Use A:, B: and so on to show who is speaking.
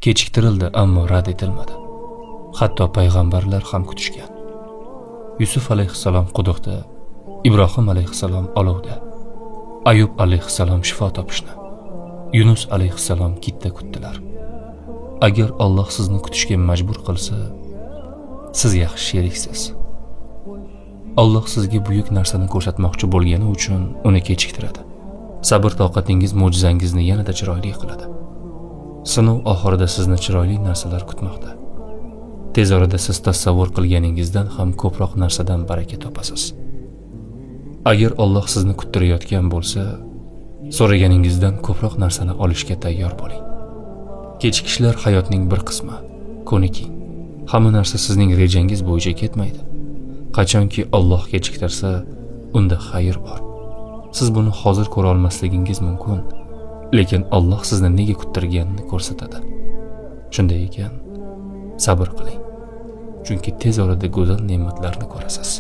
A: kechiktirildi, ammo rad etilmadi. Hatto payg'ambarlar ham kutishgan. Yusuf alayhissalom quduqda, Ibrohim alayhissalom olovda, Ayub alayhissalom shifo topishni, Yunus alayhissalom kitda kutdilar. Agar Alloh sizni kutishga majbur qilsa, siz yaxshi sheriksiz. Alloh sizga buyuk narsani ko'rsatmoqchi bo'lgani uchun uni kechiktiradi. Sabr toqatingiz mo'jizangizni yanada chiroyli qiladi. Sinov oxirida sizni chiroyli narsalar kutmoqda. Tez orada siz tasavvur qilganingizdan ham ko'proq narsadan baraka topasiz. Agar Alloh sizni kuttirayotgan bo'lsa, so'raganingizdan ko'proq narsani olishga tayyor bo'ling. Kechikishlar hayotning bir qismi. Ko'niking. Hamma narsa sizning rejangiz bo'yicha ketmaydi. Qachonki Alloh kechiktirsa, unda xayr bor. Siz buni hozir ko'ra olmasligingiz mumkin, lekin Alloh sizni nega kuttirganini ko'rsatadi. Shunday ekan, sabr qiling. Chunki tez orada go'zal ne'matlarni ko'rasiz.